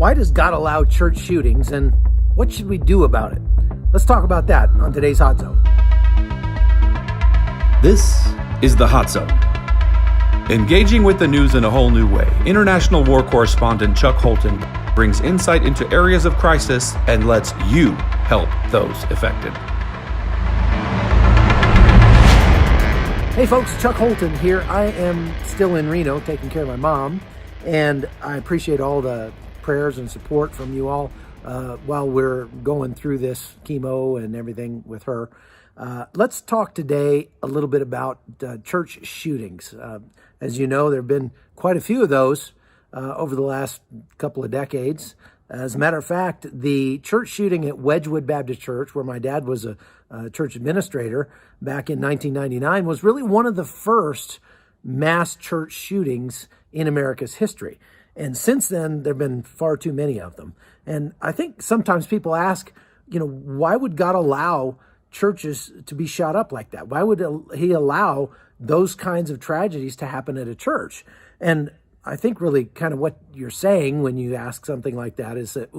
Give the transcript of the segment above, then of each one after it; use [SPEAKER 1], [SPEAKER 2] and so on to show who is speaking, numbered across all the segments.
[SPEAKER 1] Why does God allow church shootings, and what should we do about it? Let's talk about that on today's Hot Zone.
[SPEAKER 2] This is the Hot Zone. Engaging with the news in a whole new way, international war correspondent Chuck Holton brings insight into areas of crisis and lets you help those affected.
[SPEAKER 1] Hey folks, Chuck Holton here. I am still in Reno taking care of my mom, and I appreciate all the prayers and support from you all while we're going through this chemo and everything with her. Let's talk today a little bit about church shootings. As you know, there have been quite a few of those over the last couple of decades. As a matter of fact, the church shooting at Wedgwood Baptist Church, where my dad was a church administrator back in 1999, was really one of the first mass church shootings in America's history. And since then, there have been far too many of them. And I think sometimes people ask, why would God allow churches to be shot up like that? Why would he allow those kinds of tragedies to happen at a church? And I think really kind of what you're saying when you ask something like that is that,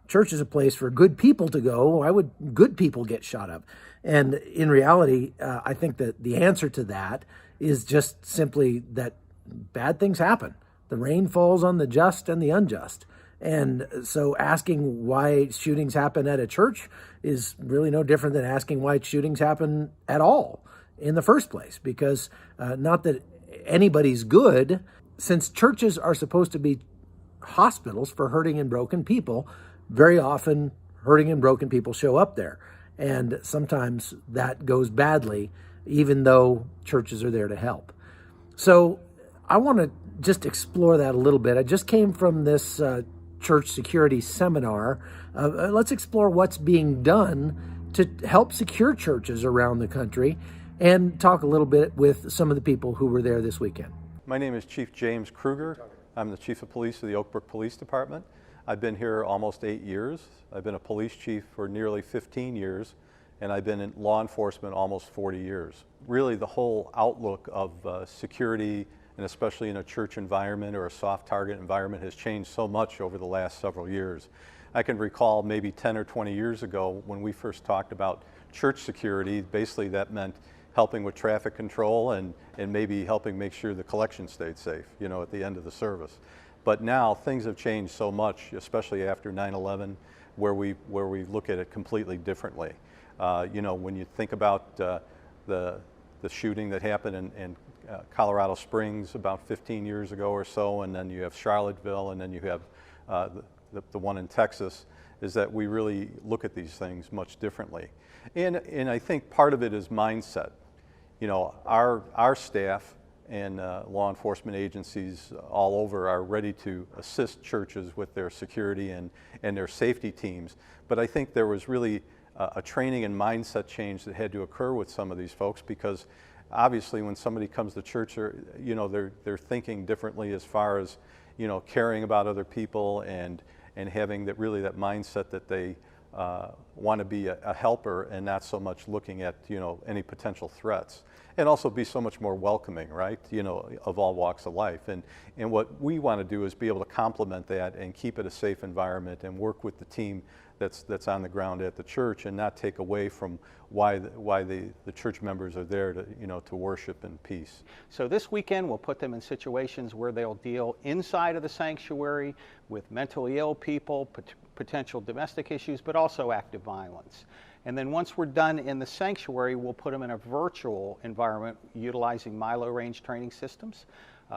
[SPEAKER 1] church is a place for good people to go. Why would good people get shot up? And in reality, I think that the answer to that is just simply that bad things happen. The rain falls on the just and the unjust. And so asking why shootings happen at a church is really no different than asking why shootings happen at all in the first place, because not that anybody's good. Since churches are supposed to be hospitals for hurting and broken people, very often hurting and broken people show up there. And sometimes that goes badly, even though churches are there to help. So I want to just explore that a little bit. I just came from this church security seminar. Let's explore what's being done to help secure churches around the country and talk a little bit with some of the people who were there this weekend.
[SPEAKER 3] My name is Chief James Kruger. I'm the Chief of Police of the Oak Brook Police Department. I've been here almost 8 years. I've been a police chief for nearly 15 years, and I've been in law enforcement almost 40 years. Really, the whole outlook of security, and especially in a church environment or a soft target environment, has changed so much over the last several years. I can recall maybe 10 or 20 years ago when we first talked about church security. Basically that meant helping with traffic control and maybe helping make sure the collection stayed safe, at the end of the service. But now things have changed so much, especially after 9/11, where we look at it completely differently. When you think about the shooting that happened in Colorado Springs about 15 years ago or so, and then you have Charlottesville, and then you have the one in Texas, is that we really look at these things much differently. And I think part of it is mindset. Our staff and law enforcement agencies all over are ready to assist churches with their security and their safety teams. But I think there was really a training and mindset change that had to occur with some of these folks, because obviously when somebody comes to church, they're thinking differently as far as caring about other people and having that mindset that they want to be a helper and not so much looking at any potential threats, and also be so much more welcoming, right? Of all walks of life. And what we want to do is be able to complement that and keep it a safe environment and work with the team that's on the ground at the church, and not take away from why the church members are there to worship in peace.
[SPEAKER 4] So this weekend we'll put them in situations where they'll deal inside of the sanctuary with mentally ill people, potential domestic issues, but also active violence. And then once we're done in the sanctuary, we'll put them in a virtual environment utilizing Milo range training systems.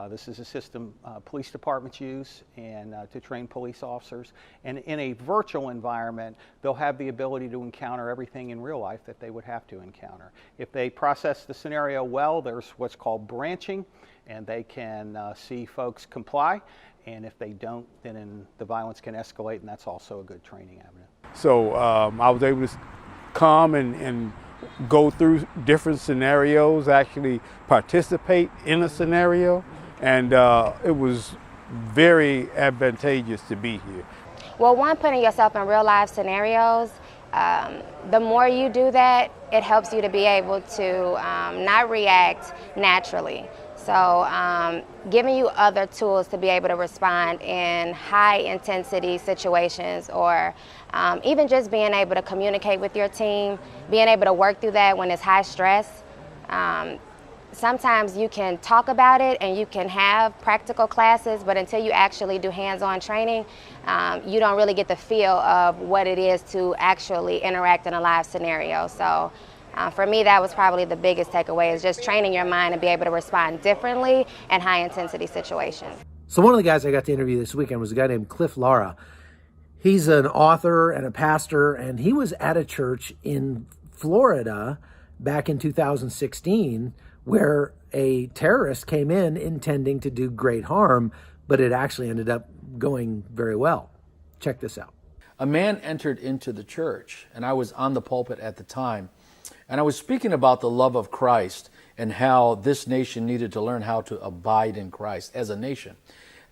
[SPEAKER 4] This is a system police departments use and to train police officers. And in a virtual environment, they'll have the ability to encounter everything in real life that they would have to encounter. If they process the scenario well, there's what's called branching, and they can see folks comply. And if they don't, then the violence can escalate, and that's also a good training avenue.
[SPEAKER 5] So I was able to come and go through different scenarios, actually participate in a scenario, and it was very advantageous to be here.
[SPEAKER 6] Well, one, putting yourself in real life scenarios, the more you do that, it helps you to be able to not react naturally. So giving you other tools to be able to respond in high intensity situations, or even just being able to communicate with your team, being able to work through that when it's high stress. Sometimes you can talk about it and you can have practical classes, but until you actually do hands-on training, you don't really get the feel of what it is to actually interact in a live scenario. So for me, that was probably the biggest takeaway, is just training your mind to be able to respond differently in high-intensity situations.
[SPEAKER 1] So one of the guys I got to interview this weekend was a guy named Cliff Lara. He's an author and a pastor, and he was at a church in Florida back in 2016 where a terrorist came in intending to do great harm, but it actually ended up going very well. Check this out.
[SPEAKER 7] A man entered into the church, and I was on the pulpit at the time, and I was speaking about the love of Christ and how this nation needed to learn how to abide in Christ as a nation.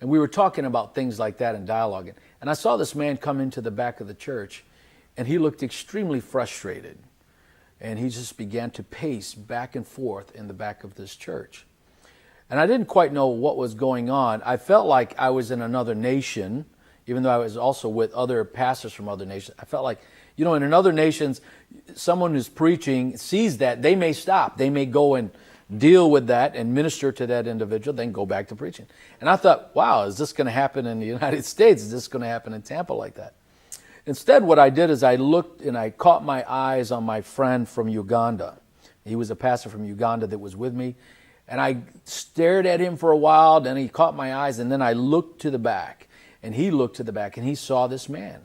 [SPEAKER 7] And we were talking about things like that and dialoguing. And I saw this man come into the back of the church, and he looked extremely frustrated. And he just began to pace back and forth in the back of this church. And I didn't quite know what was going on. I felt like I was in another nation, even though I was also with other pastors from other nations. I felt like, in other nations, someone who's preaching sees that, they may stop. They may go and deal with that and minister to that individual, then go back to preaching. And I thought, wow, is this going to happen in the United States? Is this going to happen in Tampa like that? Instead, what I did is I looked and I caught my eyes on my friend from Uganda. He was a pastor from Uganda that was with me. And I stared at him for a while, then he caught my eyes, and then I looked to the back. And he looked to the back, and he saw this man.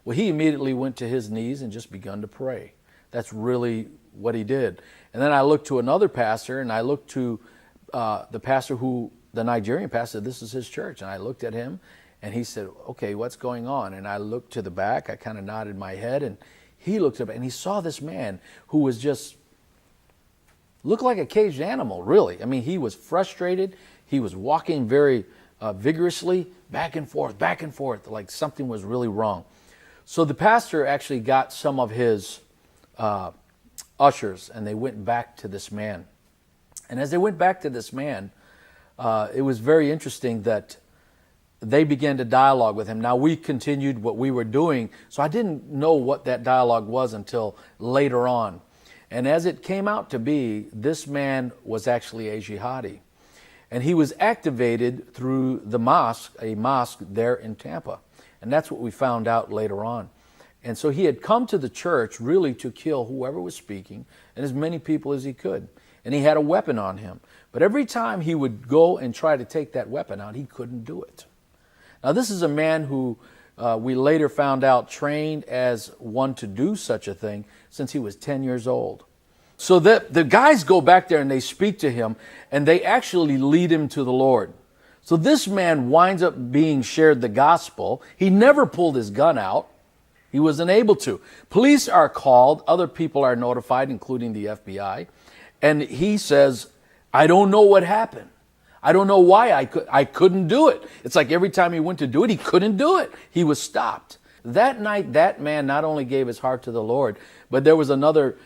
[SPEAKER 7] Well, he immediately went to his knees and just begun to pray. That's really what he did. And then I looked to another pastor, and I looked to the Nigerian pastor, this is his church. And I looked at him, and he said, okay, what's going on? And I looked to the back, I kind of nodded my head, and he looked up, and he saw this man who was just, looked like a caged animal, really. I mean, he was frustrated. He was walking very vigorously, back and forth, like something was really wrong. So the pastor actually got some of his ushers, and they went back to this man. And as they went back to this man, it was very interesting that they began to dialogue with him. Now, we continued what we were doing, so I didn't know what that dialogue was until later on. And as it came out to be, this man was actually a jihadi. And he was activated through the mosque, a mosque there in Tampa. And that's what we found out later on. And so he had come to the church really to kill whoever was speaking and as many people as he could. And he had a weapon on him. But every time he would go and try to take that weapon out, he couldn't do it. Now, this is a man who we later found out trained as one to do such a thing since he was 10 years old. So the guys go back there and they speak to him, and they actually lead him to the Lord. So this man winds up being shared the gospel. He never pulled his gun out. He wasn't able to. Police are called. Other people are notified, including the FBI. And he says, I don't know what happened. I don't know why I couldn't do it. It's like every time he went to do it, he couldn't do it. He was stopped. That night, that man not only gave his heart to the Lord, but there was another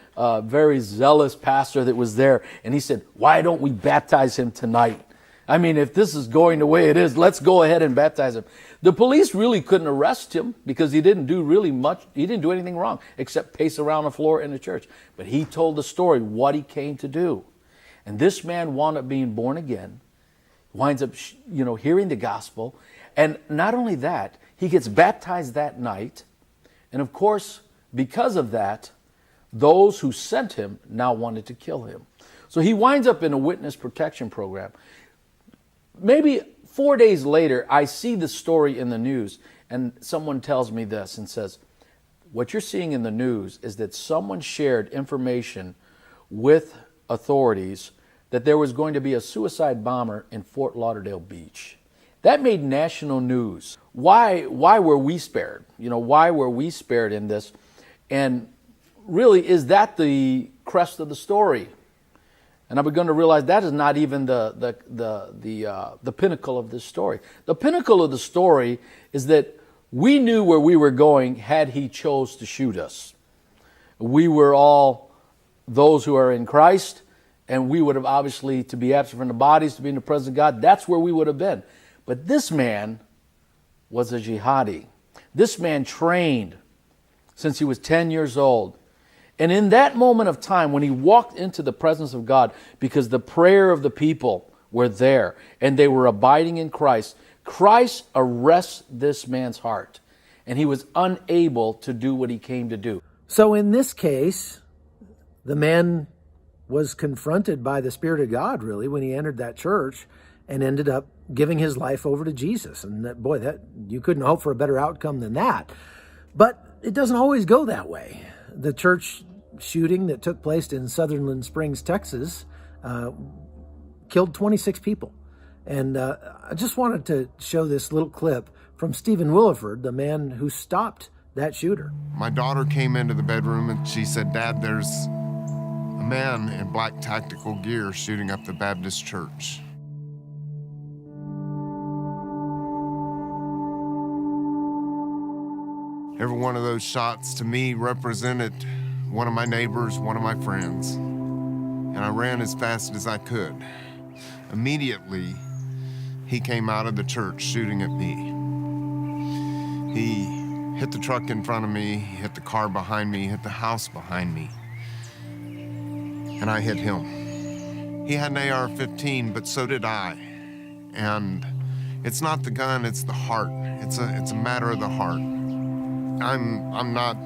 [SPEAKER 7] very zealous pastor that was there. And he said, why don't we baptize him tonight? I mean, if this is going the way it is, let's go ahead and baptize him. The police really couldn't arrest him because he didn't do really much. He didn't do anything wrong except pace around the floor in the church. But he told the story, what he came to do. And this man wound up being born again, winds up, hearing the gospel. And not only that, he gets baptized that night. And of course, because of that, those who sent him now wanted to kill him. So he winds up in a witness protection program. Maybe 4 days later, I see the story in the news, and someone tells me this and says, what you're seeing in the news is that someone shared information with authorities that there was going to be a suicide bomber in Fort Lauderdale Beach. That made national news. Why were we spared? Why were we spared in this? And really, is that the crest of the story? And I begun to realize that is not even the pinnacle of this story. The pinnacle of the story is that we knew where we were going had he chose to shoot us. We were all those who are in Christ, and we would have obviously, to be absent from the bodies, to be in the presence of God, that's where we would have been. But this man was a jihadi. This man trained since he was 10 years old. And in that moment of time, when he walked into the presence of God, because the prayer of the people were there and they were abiding in Christ, Christ arrests this man's heart, and he was unable to do what he came to do.
[SPEAKER 1] So in this case, the man was confronted by the Spirit of God, really, when he entered that church and ended up giving his life over to Jesus. And that you couldn't hope for a better outcome than that. But it doesn't always go that way. The church shooting that took place in Sutherland Springs, Texas, killed 26 people. And I just wanted to show this little clip from Stephen Williford, the man who stopped that shooter.
[SPEAKER 8] My daughter came into the bedroom and she said, "Dad, there's a man in black tactical gear shooting up the Baptist church." Every one of those shots to me represented one of my neighbors, one of my friends. And I ran as fast as I could. Immediately, he came out of the church shooting at me. He hit the truck in front of me, he hit the car behind me, hit the house behind me. And I hit him. He had an AR-15, but so did I. And it's not the gun, it's the heart. It's a matter of the heart. I'm not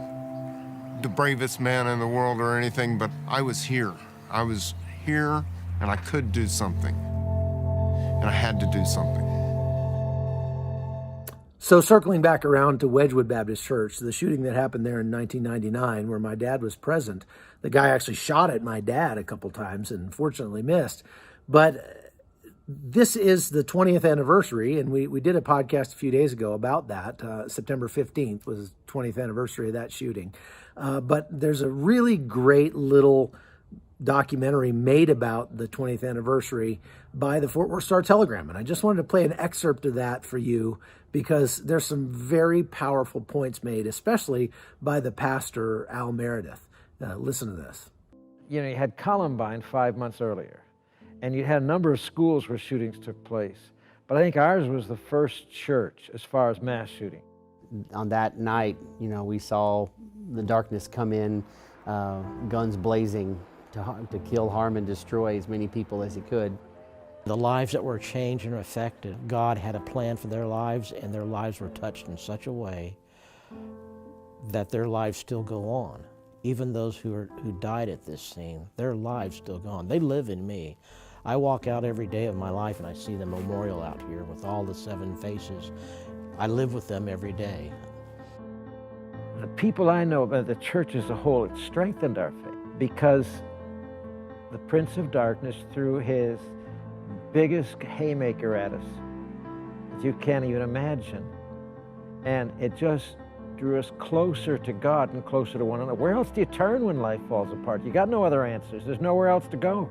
[SPEAKER 8] the bravest man in the world or anything, but I was here. I was here, and I could do something. And I had to do something.
[SPEAKER 1] So circling back around to Wedgwood Baptist Church, the shooting that happened there in 1999, where my dad was present, the guy actually shot at my dad a couple times and fortunately missed. But this is the 20th anniversary, and we did a podcast a few days ago about that. September 15th was the 20th anniversary of that shooting. But there's a really great little documentary made about the 20th anniversary by the Fort Worth Star-Telegram. And I just wanted to play an excerpt of that for you because there's some very powerful points made, especially by the pastor, Al Meredith. Listen to this.
[SPEAKER 9] You know, you had Columbine 5 months earlier, and you had a number of schools where shootings took place. But I think ours was the first church as far as mass shooting.
[SPEAKER 10] On that night, you know, we saw the darkness come in, guns blazing to kill, harm, and destroy as many people as he could.
[SPEAKER 11] The lives that were changed and affected, God had a plan for their lives, and their lives were touched in such a way that their lives still go on. Even those who died at this scene, their lives still go on. They live in me. I walk out every day of my life and I see the memorial out here with all the 7 faces. I live with them every day.
[SPEAKER 9] The people I know about the church as a whole, it strengthened our faith because the Prince of Darkness threw his biggest haymaker at us that you can't even imagine. And it just drew us closer to God and closer to one another. Where else do you turn when life falls apart? You got no other answers. There's nowhere else to go.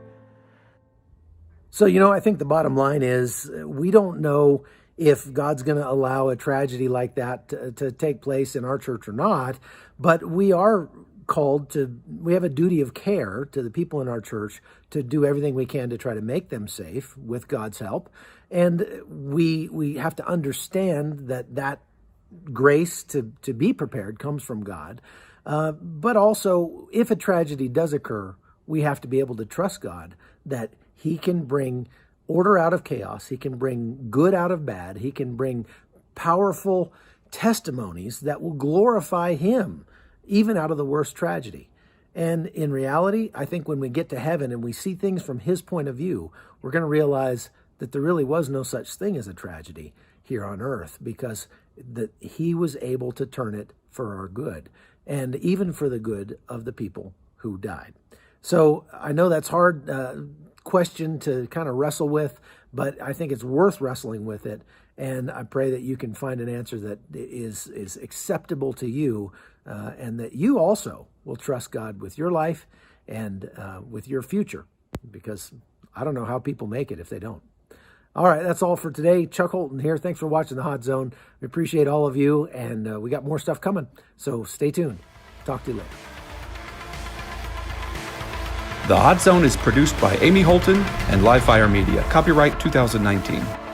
[SPEAKER 1] So, I think the bottom line is we don't know if God's going to allow a tragedy like that to take place in our church or not, but we are called we have a duty of care to the people in our church to do everything we can to try to make them safe with God's help. And we have to understand that grace to be prepared comes from God. But also, if a tragedy does occur, we have to be able to trust God that He can bring order out of chaos. He can bring good out of bad. He can bring powerful testimonies that will glorify Him, even out of the worst tragedy. And in reality, I think when we get to heaven and we see things from His point of view, we're going to realize that there really was no such thing as a tragedy here on earth, because that He was able to turn it for our good, and even for the good of the people who died. So I know that's hard question to kind of wrestle with, but I think it's worth wrestling with it. And I pray that you can find an answer that is acceptable to you, and that you also will trust God with your life and with your future, because I don't know how people make it if they don't. All right, that's all for today. Chuck Holton here. Thanks for watching The Hot Zone. We appreciate all of you, and we got more stuff coming, so stay tuned. Talk to you later.
[SPEAKER 2] The Hot Zone is produced by Amy Holton and Livefire Media. Copyright 2019.